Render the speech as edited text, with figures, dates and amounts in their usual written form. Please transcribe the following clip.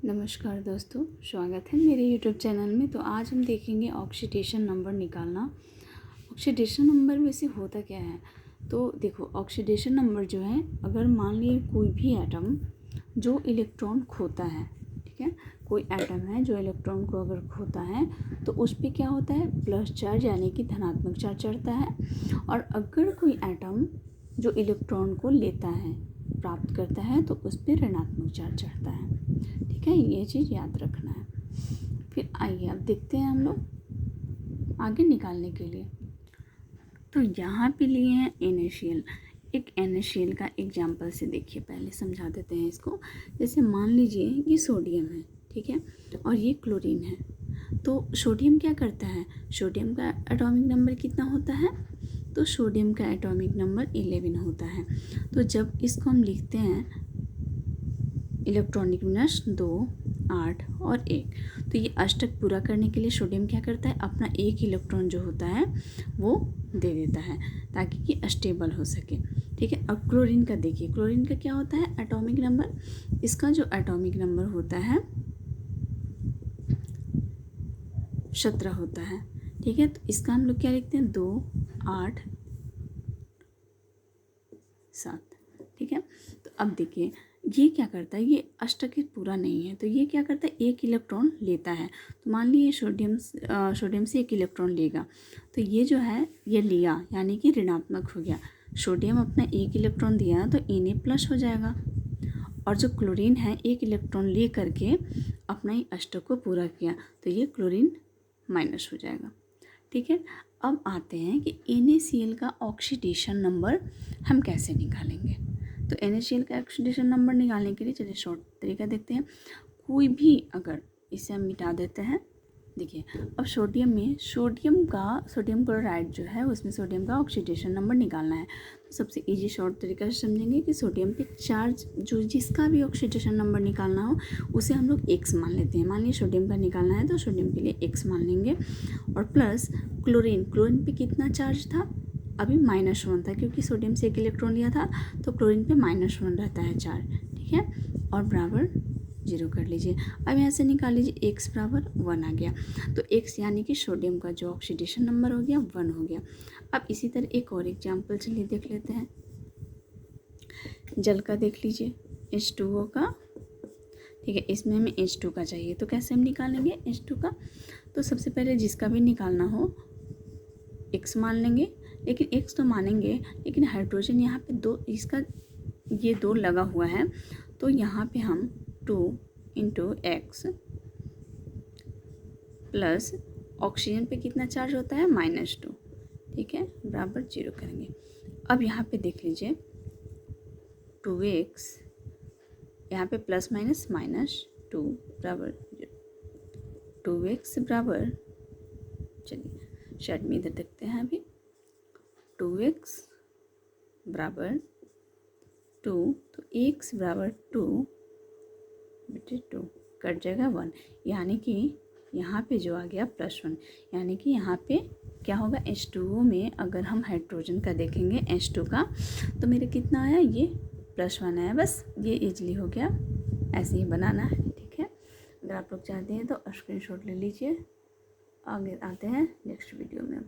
नमस्कार दोस्तों, स्वागत है मेरे YouTube चैनल में। तो आज हम देखेंगे ऑक्सीडेशन नंबर निकालना। ऑक्सीडेशन नंबर वैसे होता क्या है, तो देखो ऑक्सीडेशन नंबर जो है, अगर मान लीजिए कोई भी एटम जो इलेक्ट्रॉन खोता है, ठीक है, कोई एटम है जो इलेक्ट्रॉन को अगर खोता है तो उस पर क्या होता है, प्लस चार्ज यानी कि धनात्मक चार्ज चढ़ता है। और अगर कोई एटम जो इलेक्ट्रॉन को लेता है, प्राप्त करता है, तो उस पर ऋणात्मक चार्ज चढ़ता है। ठीक है, ये चीज़ याद रखना है। फिर आइए अब देखते हैं हम लोग आगे निकालने के लिए। तो यहाँ पे लिए हैं NaCl। एक NaCl का एग्जाम्पल से देखिए, पहले समझा देते हैं इसको। जैसे मान लीजिए ये सोडियम है, ठीक है, और ये क्लोरीन है। तो सोडियम क्या करता है, सोडियम का एटॉमिक नंबर कितना होता है, तो सोडियम का एटॉमिक नंबर 11 होता है। तो जब इसको हम लिखते हैं इलेक्ट्रॉनिक विन्यास 2, 8 और 1, तो ये अष्टक पूरा करने के लिए सोडियम क्या करता है, अपना एक इलेक्ट्रॉन जो होता है वो दे देता है ताकि कि अस्टेबल हो सके। ठीक है, अब क्लोरीन का देखिए, क्लोरीन का क्या होता है एटॉमिक नंबर, इसका जो एटॉमिक नंबर होता है 17 होता है। ठीक है, तो इसका हम लोग क्या लिखते हैं 2, 8, 7। ठीक है, तो अब देखिए ये क्या करता है, ये अष्टक पूरा नहीं है, तो ये क्या करता है, एक इलेक्ट्रॉन लेता है। तो मान लीजिए सोडियम से एक इलेक्ट्रॉन लेगा, तो ये जो है ये लिया यानी कि ऋणात्मक हो गया। सोडियम अपना एक इलेक्ट्रॉन दिया तो Na+ हो जाएगा, और जो क्लोरीन है एक इलेक्ट्रॉन ले करके अपना ही अष्टक को पूरा किया, तो ये क्लोरीन माइनस हो जाएगा। ठीक है, अब आते हैं कि NaCl का ऑक्सीडेशन नंबर हम कैसे निकालेंगे। तो NaCl का ऑक्सीडेशन नंबर निकालने के लिए चलिए शॉर्ट तरीका देखते हैं। कोई भी अगर इसे हम मिटा देते हैं, देखिए अब सोडियम में सोडियम क्लोराइड जो है उसमें सोडियम का ऑक्सीडेशन नंबर निकालना है। तो सबसे इजी शॉर्ट तरीका से समझेंगे कि सोडियम पे चार्ज जो जिसका भी ऑक्सीडेशन नंबर निकालना हो उसे हम लोग x मान लेते हैं। मान लीजिए सोडियम का निकालना है तो सोडियम के लिए x मान लेंगे, और प्लस क्लोरीन पे कितना चार्ज था, अभी -1 था, क्योंकि सोडियम से एक इलेक्ट्रॉन लिया था तो क्लोरीन पे -1 रहता है चार्ज। ठीक है, और बराबर 0 कर लीजिए। अब यहाँ से निकाल लीजिए x बराबर 1 आ गया, तो x यानी कि सोडियम का जो ऑक्सीडेशन नंबर हो गया 1 हो गया। अब इसी तरह एक और एग्जाम्पल चलिए देख लेते हैं। जल का देख लीजिए, H2O का। ठीक है, इसमें हमें H2 का चाहिए, तो कैसे हम निकालेंगे H2 का, तो सबसे पहले जिसका भी निकालना हो x मान लेंगे, लेकिन x तो मानेंगे, लेकिन हाइड्रोजन यहाँ पे ये 2 लगा हुआ है, तो यहाँ पे हम 2 × x प्लस ऑक्सीजन पे कितना चार्ज होता है -2, ठीक है, बराबर 0 करेंगे। अब यहाँ पे देख लीजिए 2x, यहाँ पे प्लस -2 बराबर 0, 2x बराबर, चलिए शर्ट में इधर देखते हैं अभी, 2x बराबर 2, तो x बराबर 2/2 कट जाएगा 1, यानी कि यहाँ पे जो आ गया +1, यानी कि यहाँ पे क्या होगा H2O में अगर हम हाइड्रोजन का देखेंगे H2 का, तो मेरे कितना आया, ये +1 आया। बस ये इजली हो गया, ऐसे ही बनाना है। ठीक है, अगर आप लोग चाहते हैं तो स्क्रीनशॉट ले लीजिए। आगे आते हैं नेक्स्ट वीडियो में।